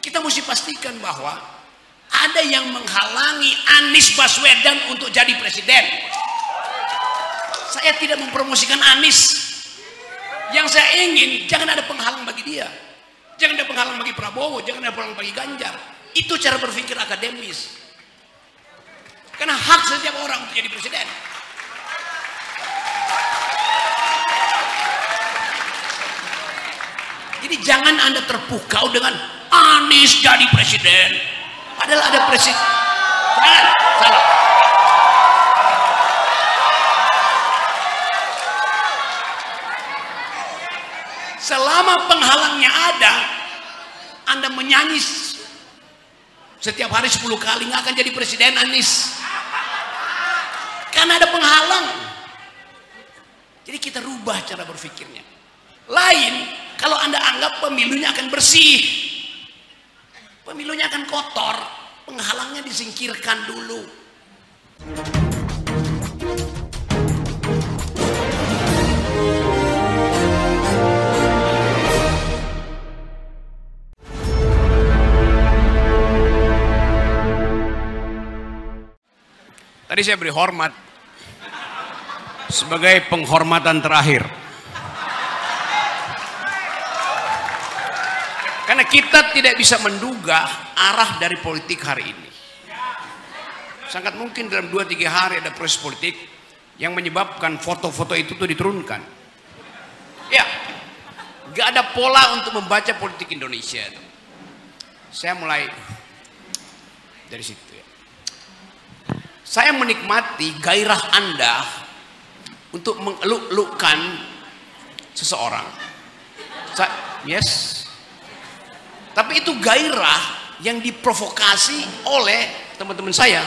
kita mesti pastikan bahwa ada yang menghalangi Anies Baswedan untuk jadi presiden. Saya tidak mempromosikan Anies. Yang saya ingin, jangan ada penghalang bagi dia. Jangan ada penghalang bagi Prabowo, jangan ada penghalang bagi Ganjar. Itu cara berpikir akademis. Karena hak setiap orang untuk jadi presiden. Jadi jangan Anda terpukau dengan Anies jadi presiden. Padahal ada presiden. Jangan, salah. Selama penghalangnya ada, Anda menyanyi setiap hari 10 kali, nggak akan jadi presiden Anies. Karena ada penghalang. Jadi kita rubah cara berpikirnya. Lain, kalau Anda anggap pemilunya akan bersih, pemilunya akan kotor, penghalangnya disingkirkan dulu. Tadi saya beri hormat sebagai penghormatan terakhir. Karena kita tidak bisa menduga arah dari politik hari ini. Sangat mungkin dalam 2-3 hari ada proses politik yang menyebabkan foto-foto itu tuh diturunkan. Ya, gak ada pola untuk membaca politik Indonesia. Saya mulai dari situ. Saya menikmati gairah Anda untuk mengeluk-elukkan seseorang. Yes. Tapi itu gairah yang diprovokasi oleh teman-teman saya.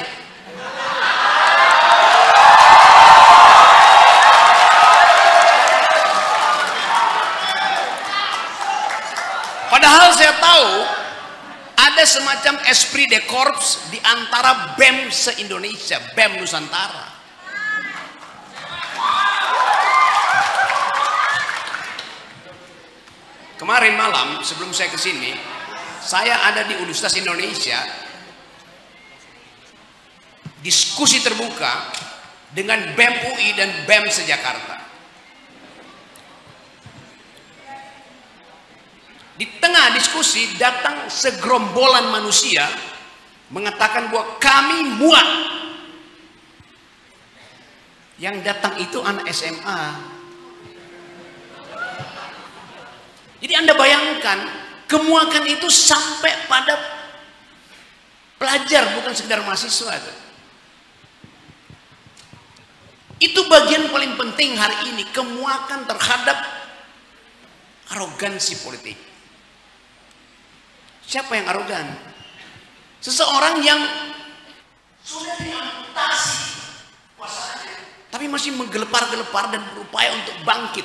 Padahal saya tahu ada semacam esprit de corps di antara BEM se-Indonesia, BEM Nusantara. Kemarin malam sebelum saya ke sini, saya ada di Universitas Indonesia, diskusi terbuka dengan BEM UI dan BEM se-Jakarta. Di tengah diskusi datang segerombolan manusia mengatakan bahwa kami muak. Yang datang itu anak SMA. Jadi Anda bayangkan kemuakan itu sampai pada pelajar, bukan sekedar mahasiswa. Itu bagian paling penting hari ini, kemuakan terhadap arogansi politik. Siapa yang arogan? Seseorang yang sudah diamputasi kuasanya, tapi masih menggelepar-gelepar dan berupaya untuk bangkit.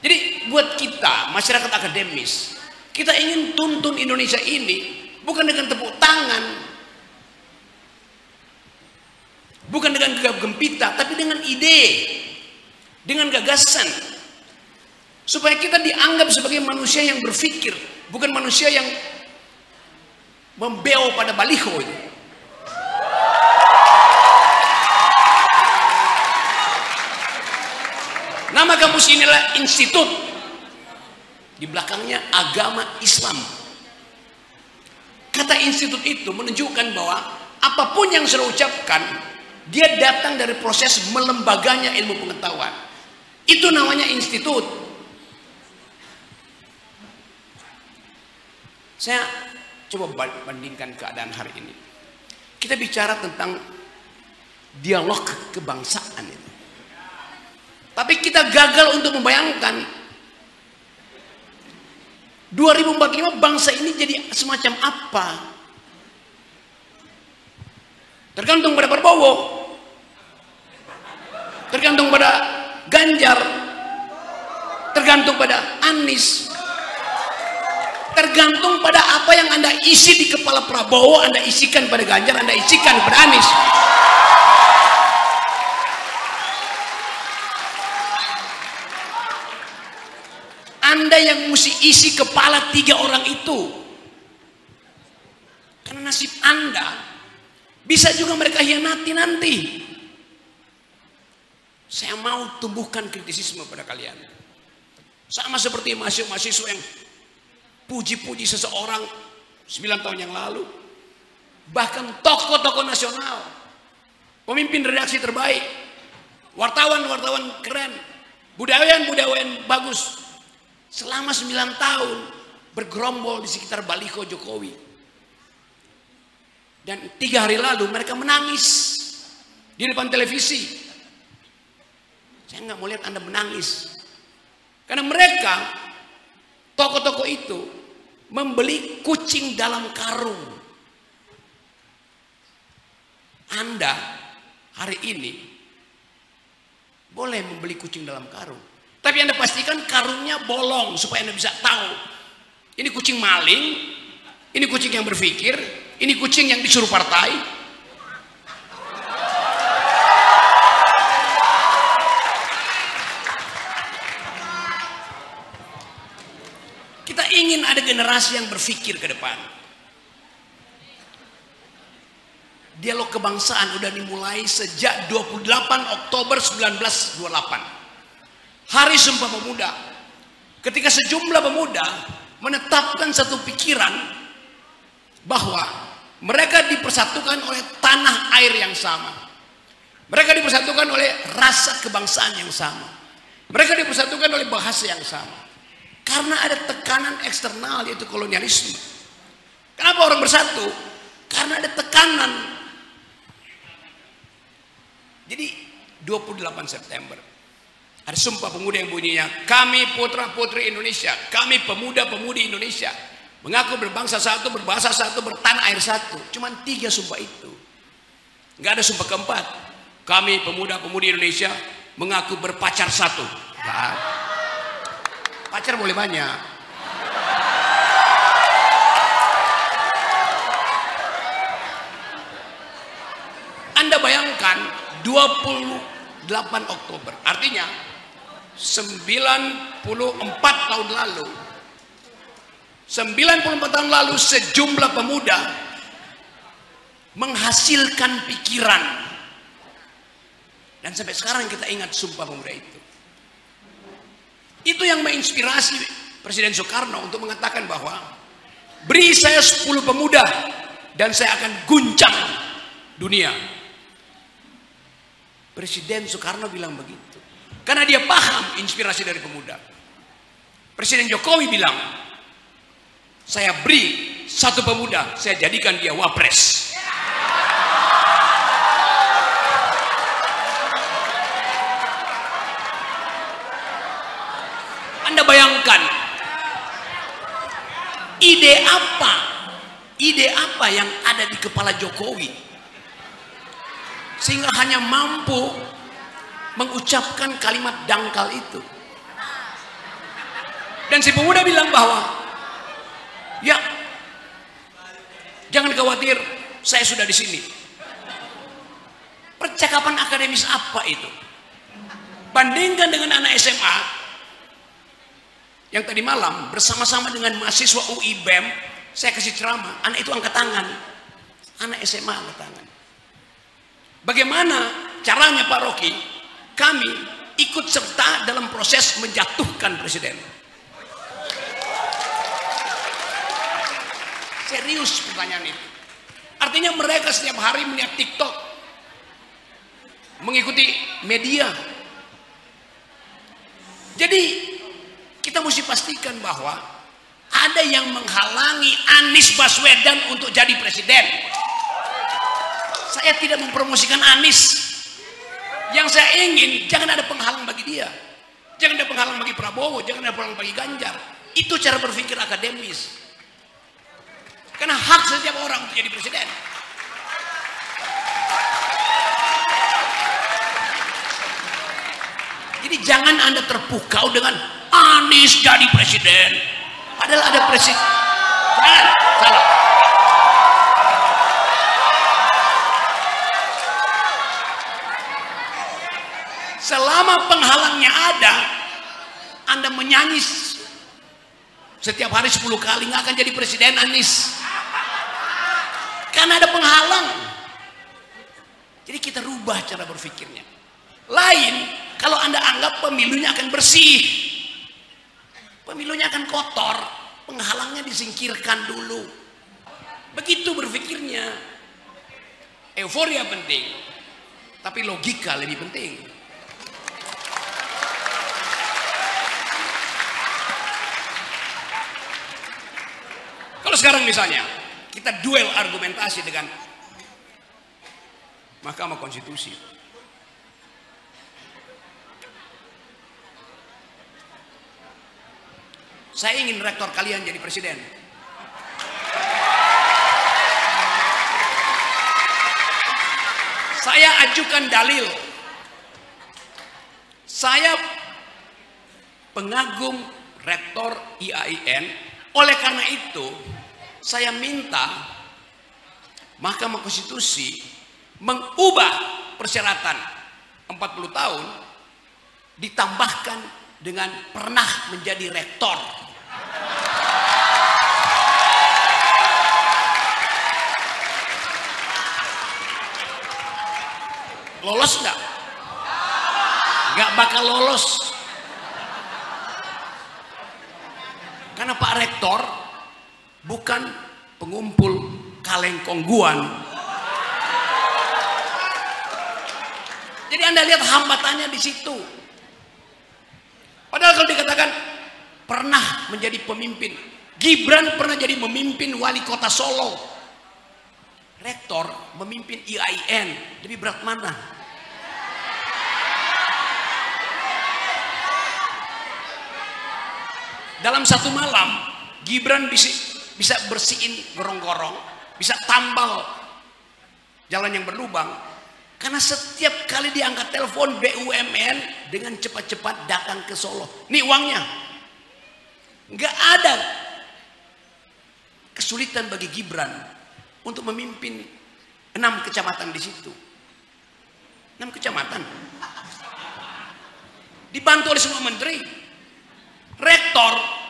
Jadi buat kita, masyarakat akademis, kita ingin tuntun Indonesia ini bukan dengan tepuk tangan, bukan dengan gegap gempita, tapi dengan ide, dengan gagasan. Supaya kita dianggap sebagai manusia yang berpikir, bukan manusia yang membeo pada baliho. Nama kampus inilah Institut, di belakangnya agama Islam. Kata institut itu menunjukkan bahwa apapun yang saya ucapkan, dia datang dari proses melembaganya ilmu pengetahuan. Itu namanya institut. Saya coba bandingkan keadaan hari ini. Kita bicara tentang dialog kebangsaan itu. Tapi kita gagal untuk membayangkan 2045 bangsa ini jadi semacam apa. Tergantung pada Prabowo, tergantung pada Ganjar, tergantung pada Anies, tergantung pada apa yang Anda isi di kepala Prabowo, Anda isikan pada Ganjar, Anda isikan pada Anies. Anda yang mesti isi kepala 3 orang itu. Karena nasib Anda bisa juga mereka hianati nanti. Saya mau tumbuhkan kritisisme pada kalian. Sama seperti mahasiswa yang puji-puji seseorang 9 tahun yang lalu. Bahkan tokoh-tokoh nasional, pemimpin redaksi terbaik, wartawan-wartawan keren, budayawan-budayawan bagus, selama 9 tahun bergerombol di sekitar baliho Jokowi. Dan 3 hari lalu mereka menangis di depan televisi. Saya nggak mau lihat Anda menangis. Karena mereka, tokoh-tokoh itu, membeli kucing dalam karung. Anda hari ini boleh membeli kucing dalam karung. Tapi Anda pastikan karungnya bolong supaya Anda bisa tahu. Ini kucing maling, ini kucing yang berpikir, ini kucing yang disuruh partai. Kita ingin ada generasi yang berpikir ke depan. Dialog kebangsaan udah dimulai sejak 28 Oktober 1928. Hari Sumpah Pemuda. Ketika sejumlah pemuda menetapkan satu pikiran bahwa mereka dipersatukan oleh tanah air yang sama. Mereka dipersatukan oleh rasa kebangsaan yang sama. Mereka dipersatukan oleh bahasa yang sama. Karena ada tekanan eksternal yaitu kolonialisme. Kenapa orang bersatu? Karena ada tekanan. Jadi 28 September ada Sumpah Pemuda yang bunyinya, kami putra-putri Indonesia, kami pemuda-pemudi Indonesia, mengaku berbangsa satu, berbahasa satu, bertanah air satu. Cuman 3 sumpah itu. Nggak ada sumpah keempat. Kami pemuda-pemudi Indonesia mengaku berpacar satu. Nah, pacar boleh banyak. Anda bayangkan 28 Oktober, artinya 94 tahun lalu, 94 tahun lalu sejumlah pemuda menghasilkan pikiran, dan sampai sekarang kita ingat Sumpah Pemuda itu. Itu yang menginspirasi Presiden Soekarno untuk mengatakan bahwa beri saya 10 pemuda dan saya akan guncang dunia. Presiden Soekarno bilang begitu karena dia paham inspirasi dari pemuda. Presiden Jokowi bilang, saya beri 1 pemuda, saya jadikan dia wapres. Anda bayangkan ide apa yang ada di kepala Jokowi sehingga hanya mampu mengucapkan kalimat dangkal itu. Dan si pemuda bilang bahwa ya jangan khawatir, saya sudah di sini. Percakapan akademis apa itu? Bandingkan dengan anak SMA yang tadi malam bersama-sama dengan mahasiswa UI BEM, saya kasih ceramah, anak itu angkat tangan. Anak SMA angkat tangan. Bagaimana caranya Pak Rocky? Kami ikut serta dalam proses menjatuhkan presiden. Serius pertanyaan itu. Artinya mereka setiap hari melihat TikTok, mengikuti media. Jadi kita mesti pastikan bahwa ada yang menghalangi Anies Baswedan untuk jadi presiden. Saya tidak mempromosikan Anies. Yang saya ingin jangan ada penghalang bagi dia, jangan ada penghalang bagi Prabowo, jangan ada penghalang bagi Ganjar. Itu cara berpikir akademis. Karena hak setiap orang untuk jadi presiden. Jadi jangan Anda terpukau dengan Anies jadi presiden. Padahal ada presiden. Jangan, salah. Selama penghalangnya ada, Anda menyanyi Setiap hari 10 kali, nggak akan jadi presiden Anies. Karena ada penghalang. Jadi kita rubah cara berpikirnya. Lain, kalau Anda anggap pemilunya akan bersih. Pemilunya akan kotor. Penghalangnya disingkirkan dulu. Begitu berpikirnya. Euforia penting. Tapi logika lebih penting. Kalau sekarang misalnya kita duel argumentasi dengan Mahkamah Konstitusi, saya ingin rektor kalian jadi presiden. Saya ajukan dalil, saya pengagum rektor IAIN. Oleh karena itu saya minta Mahkamah Konstitusi mengubah persyaratan 40 tahun ditambahkan dengan pernah menjadi rektor. Lolos nggak? Nggak bakal lolos. Karena Pak Rektor bukan pengumpul kaleng kongguan. Jadi Anda lihat hambatannya di situ. Padahal kalau dikatakan pernah menjadi pemimpin, Gibran pernah jadi memimpin wali kota Solo. Rektor memimpin IAIN, lebih berat mana? Dalam satu malam Gibran bisa bersihin gorong-gorong, bisa tambal jalan yang berlubang, karena setiap kali diangkat telepon BUMN dengan cepat-cepat datang ke Solo. Nih uangnya. Nggak ada kesulitan bagi Gibran untuk memimpin 6 kecamatan di situ. 6 kecamatan. Dibantu oleh semua menteri. Rektor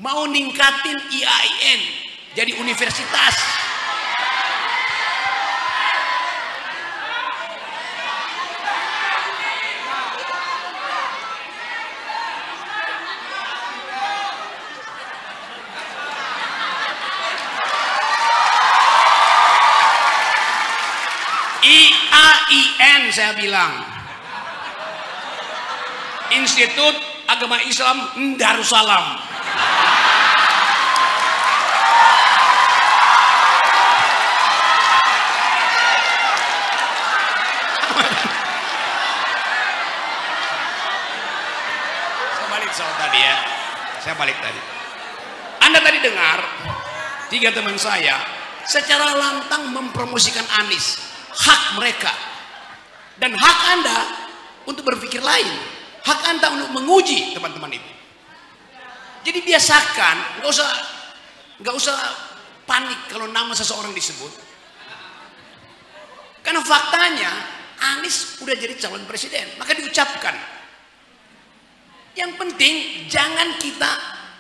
mau ningkatin IAIN jadi universitas. IAIN saya bilang, Institut Agama Islam Darussalam. Saya balik tadi. Anda tadi dengar 3 teman saya secara lantang mempromosikan Anies. Hak mereka dan hak Anda untuk berpikir lain, hak Anda untuk menguji teman-teman itu. Jadi biasakan, nggak usah panik kalau nama seseorang disebut, karena faktanya Anies udah jadi calon presiden, maka diucapkan. Yang penting jangan kita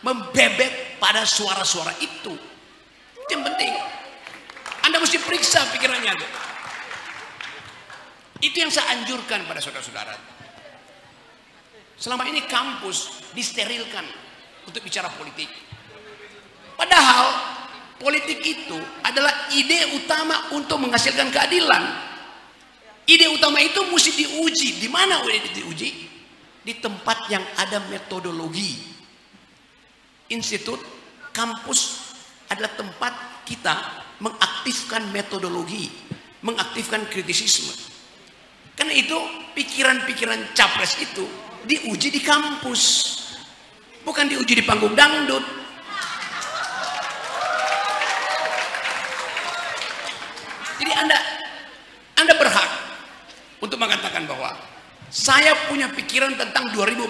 membebek pada suara-suara itu. Itu yang penting. Anda mesti periksa pikirannya tuh. Itu yang saya anjurkan pada saudara-saudara. Selama ini kampus disterilkan untuk bicara politik. Padahal politik itu adalah ide utama untuk menghasilkan keadilan. Ide utama itu mesti diuji. Di mana diuji? Di tempat yang ada metodologi. Institut, kampus adalah tempat kita mengaktifkan metodologi, mengaktifkan kritisisme. Karena itu pikiran-pikiran capres itu diuji di kampus, bukan diuji di panggung dangdut. Jadi Anda berhak untuk mengatakan bahwa saya punya pikiran tentang 2045.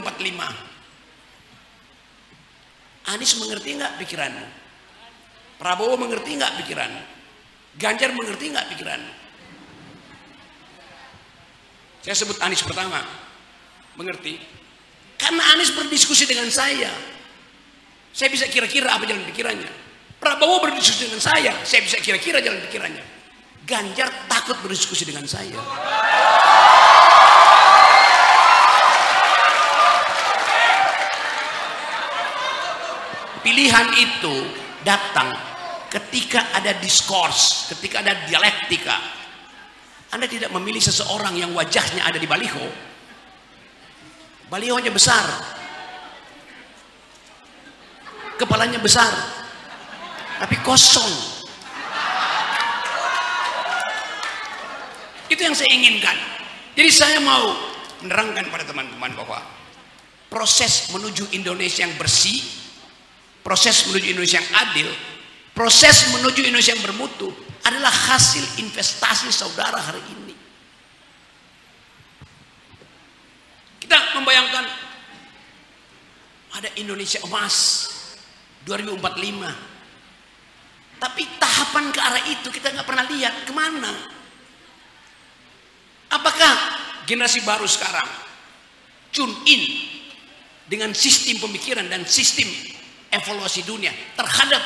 Anies mengerti nggak pikiranmu? Prabowo mengerti nggak pikiranmu? Ganjar mengerti nggak pikiranmu? Saya sebut Anies pertama, mengerti. Karena Anies berdiskusi dengan saya. Saya bisa kira-kira apa jalan pikirannya. Prabowo berdiskusi dengan saya bisa kira-kira jalan pikirannya. Ganjar takut berdiskusi dengan saya. Pilihan itu datang ketika ada diskurs, ketika ada dialektika. Anda tidak memilih seseorang yang wajahnya ada di baliho. Balihonya besar, kepalanya besar, tapi kosong. Itu yang saya inginkan. Jadi saya mau menerangkan pada teman-teman bahwa proses menuju Indonesia yang bersih, proses menuju Indonesia yang adil, proses menuju Indonesia yang bermutu adalah hasil investasi saudara hari ini. Kita membayangkan ada Indonesia emas 2045, tapi tahapan ke arah itu kita nggak pernah lihat kemana. Apakah generasi baru sekarang tune in dengan sistem pemikiran dan sistem evaluasi dunia terhadap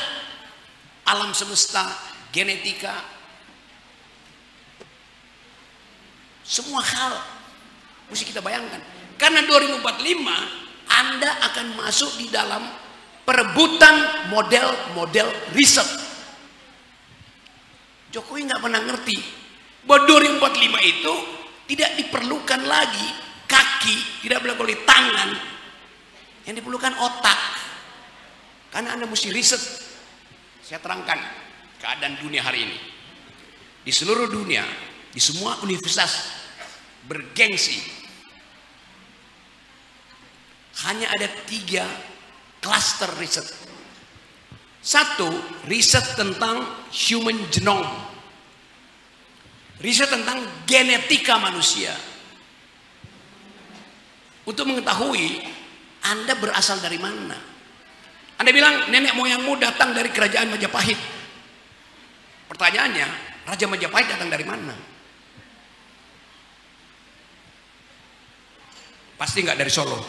alam semesta, genetika, semua hal mesti kita bayangkan. Karena 2045 Anda akan masuk di dalam perebutan model-model riset. Jokowi nggak pernah ngerti bahwa 2045 itu tidak diperlukan lagi kaki, tidak diperlukan lagi tangan, yang diperlukan otak. Karena Anda mesti riset. Saya terangkan keadaan dunia hari ini. Di seluruh dunia, di semua universitas bergengsi, hanya ada 3 klaster riset. Satu, riset tentang human genome, riset tentang genetika manusia, untuk mengetahui Anda berasal dari mana. Anda bilang nenek moyangmu datang dari kerajaan Majapahit. Pertanyaannya, Raja Majapahit datang dari mana? Pasti nggak dari Solo.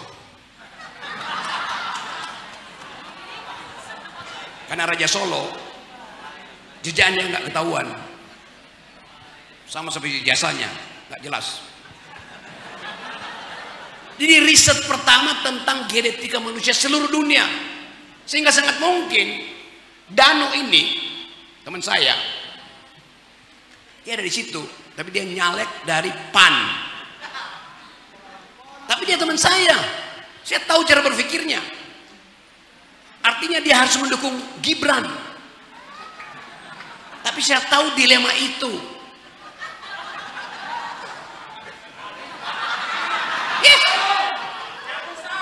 Karena Raja Solo jejaknya nggak ketahuan, sama seperti jasanya nggak jelas. Jadi riset pertama tentang genetika manusia seluruh dunia, sehingga sangat mungkin Dano ini teman saya, dia ada di situ, tapi dia nyalek dari PAN. Tapi dia teman saya tahu cara berpikirnya. Artinya dia harus mendukung Gibran. Tapi saya tahu dilema itu. Yes.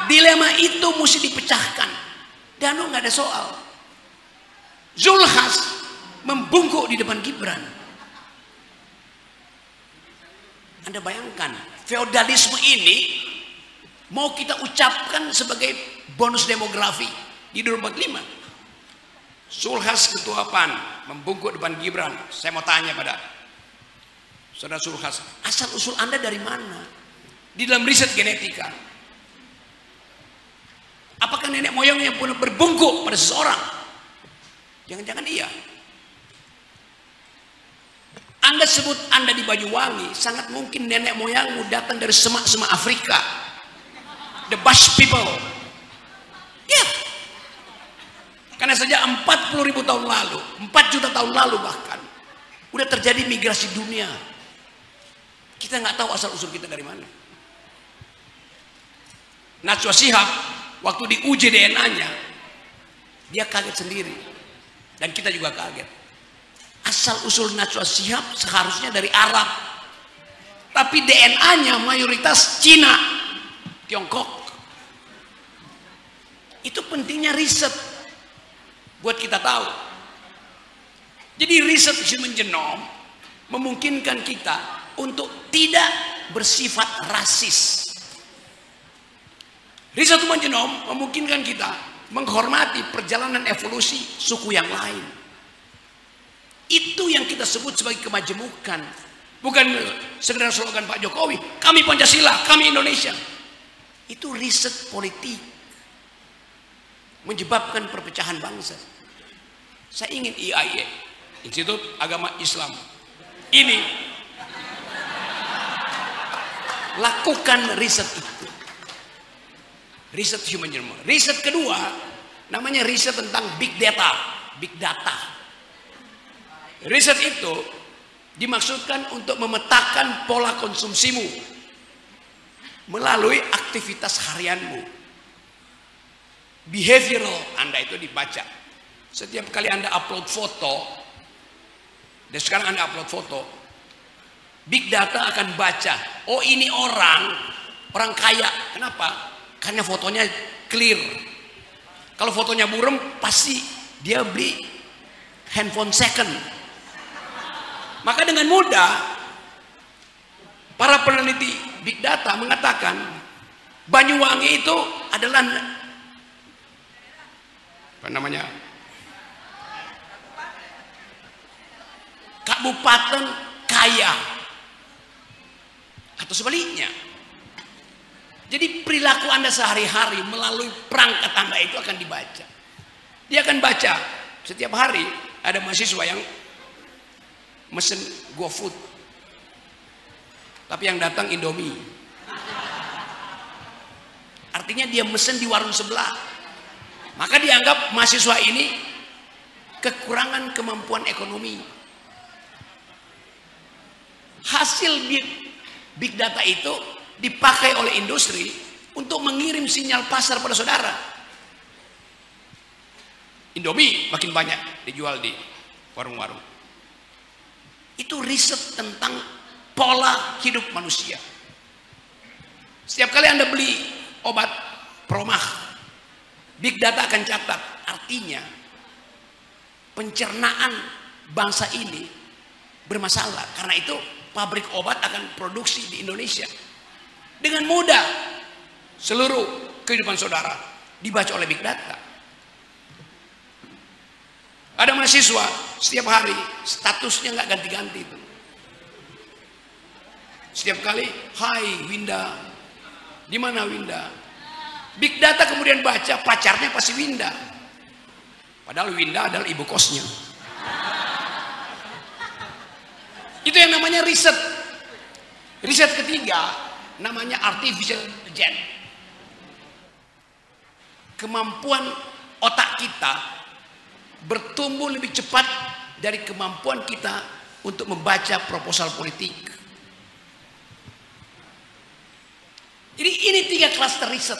Dilema itu mesti dipecahkan. Dano nggak ada soal. Zulhas membungkuk di depan Gibran. Anda bayangkan, feodalisme ini mau kita ucapkan sebagai bonus demografi di 2045. Zulhas ketua PAN membungkuk depan Gibran. Saya mau tanya pada saudara Zulhas, asal usul Anda dari mana? Di dalam riset genetika, apakah nenek moyangnya pun berbungkuk pada seseorang? Jangan-jangan iya. Anda sebut Anda di Banyuwangi, sangat mungkin nenek moyangmu datang dari semak-semak Afrika, the Bush people. Ya, karena sejak 40.000 tahun lalu, 4 juta tahun lalu bahkan, udah terjadi migrasi dunia. Kita nggak tahu asal usul kita dari mana. Najwa Shihab waktu diuji DNA-nya, dia kaget sendiri, dan kita juga kaget. Asal usul Najwa Shihab seharusnya dari Arab, tapi DNA-nya mayoritas Cina, Tiongkok. Itu pentingnya riset buat kita tahu. Jadi riset human genome memungkinkan kita untuk tidak bersifat rasis. Riset human genome memungkinkan kita menghormati perjalanan evolusi suku yang lain. Itu yang kita sebut sebagai kemajemukan. Bukan sekedar slogan Pak Jokowi, kami Pancasila, kami Indonesia. Itu riset politik. menyebabkan perpecahan bangsa. Saya ingin IAIA, Institut Agama Islam, ini lakukan riset itu, riset human genome. Riset kedua namanya riset tentang big data. Big data. Riset itu dimaksudkan untuk memetakan pola konsumsimu melalui aktivitas harianmu. Behavioral Anda itu dibaca. Setiap kali Anda upload foto, dan sekarang Anda upload foto, big data akan baca, oh ini orang kaya. Kenapa? Karena fotonya clear. Kalau fotonya buram, pasti dia beli handphone second. Maka dengan mudah para peneliti big data mengatakan Banyuwangi itu adalah apa namanya, kabupaten kaya, atau sebaliknya. Jadi perilaku Anda sehari-hari melalui perangkat Anda itu akan dibaca. Dia akan baca setiap hari. Ada mahasiswa yang mesen GoFood, tapi yang datang Indomie. Artinya dia mesen di warung sebelah. Maka dianggap mahasiswa ini kekurangan kemampuan ekonomi. Hasil big data itu dipakai oleh industri untuk mengirim sinyal pasar pada saudara. Indomie makin banyak dijual di warung-warung. Itu riset tentang pola hidup manusia. Setiap kali Anda beli obat Promah, big data akan catat. Artinya pencernaan bangsa ini bermasalah. Karena itu pabrik obat akan produksi di Indonesia. Dengan mudah seluruh kehidupan saudara dibaca oleh big data. Ada mahasiswa setiap hari statusnya nggak ganti-ganti itu. Setiap kali, hai Winda, di mana Winda? Big data kemudian baca pacarnya pasti Winda. Padahal Winda adalah ibu kosnya. Itu yang namanya riset. Riset ketiga namanya artificial intelligence. Kemampuan otak kita bertumbuh lebih cepat dari kemampuan kita untuk membaca proposal politik. Jadi ini 3 klaster riset.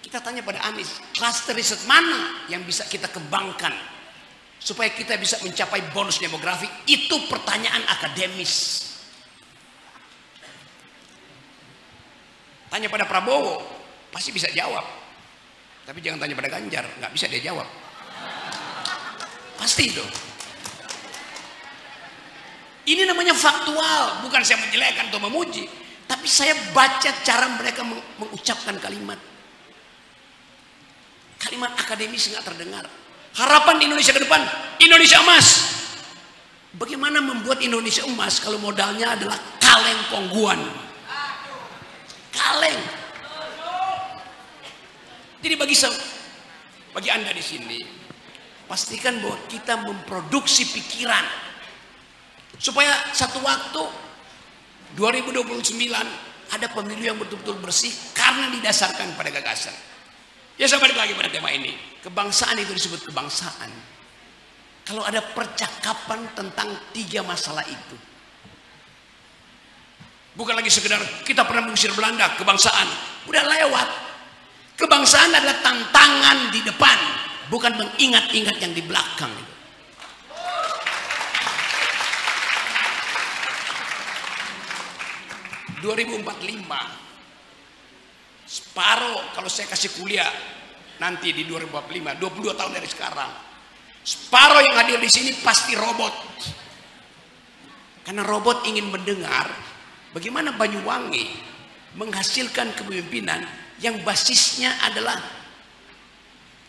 Kita tanya pada Anies, klaster riset mana yang bisa kita kembangkan supaya kita bisa mencapai bonus demografi? Itu pertanyaan akademis. Tanya pada Prabowo, pasti bisa jawab. Tapi jangan tanya pada Ganjar, nggak bisa dia jawab. Pasti itu. Ini namanya faktual, bukan saya menjelekkan atau memuji, tapi saya baca cara mereka mengucapkan kalimat. Kalimat akademis nggak terdengar. Harapan di Indonesia ke depan, Indonesia emas. Bagaimana membuat Indonesia emas kalau modalnya adalah kaleng kongguan? Kaleng. Jadi bagi Anda di sini, pastikan bahwa kita memproduksi pikiran supaya satu waktu 2029 ada pemilu yang betul-betul bersih karena didasarkan pada gagasan. Ya, saya balik lagi pada tema ini. Kebangsaan itu disebut kebangsaan kalau ada percakapan tentang 3 masalah itu. Bukan lagi sekedar kita pernah mengusir Belanda, kebangsaan udah lewat. Kebangsaan adalah tantangan di depan, bukan mengingat-ingat yang di belakang. 2045 separuh, kalau saya kasih kuliah nanti di 2045, 22 tahun dari sekarang, separuh yang hadir di sini pasti robot. Karena robot ingin mendengar bagaimana Banyuwangi menghasilkan kepemimpinan yang basisnya adalah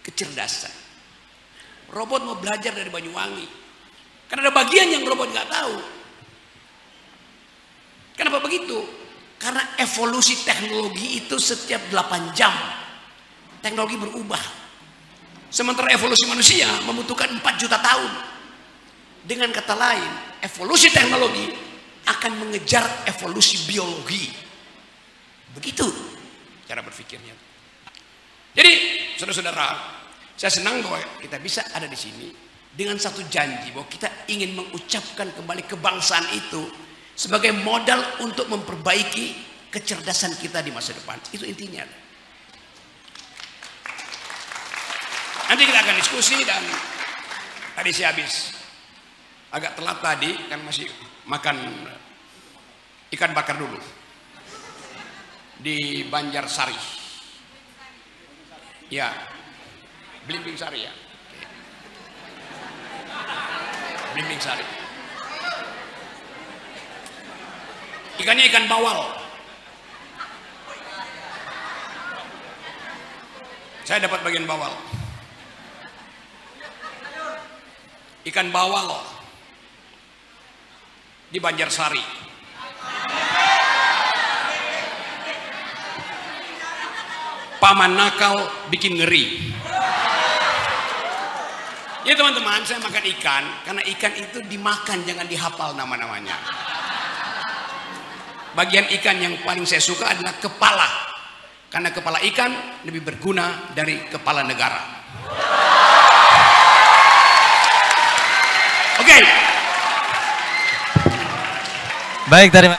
kecerdasan. Robot mau belajar dari Banyuwangi. Karena ada bagian yang robot nggak tahu. Kenapa begitu? Karena evolusi teknologi itu setiap 8 jam teknologi berubah. Sementara evolusi manusia membutuhkan 4 juta tahun. Dengan kata lain, evolusi teknologi akan mengejar evolusi biologi. Begitu cara berpikirnya. Jadi, saudara-saudara, saya senang bahwa kita bisa ada di sini dengan satu janji bahwa kita ingin mengucapkan kembali kebangsaan itu sebagai modal untuk memperbaiki kecerdasan kita di masa depan. Itu intinya. Nanti kita akan diskusi, dan tadi saya habis agak telat tadi kan masih makan ikan bakar dulu di Banjarsari. Ya, Blimbing Sari ya. Blimbing Sari. Ikannya ikan bawal. Saya dapat bagian bawal. Ikan bawal di Banjarsari. Paman nakal bikin ngeri. Ya teman-teman, saya makan ikan karena ikan itu dimakan, jangan dihafal nama-namanya. Bagian ikan yang paling saya suka adalah kepala, karena kepala ikan lebih berguna dari kepala negara. Oke. Baik, terima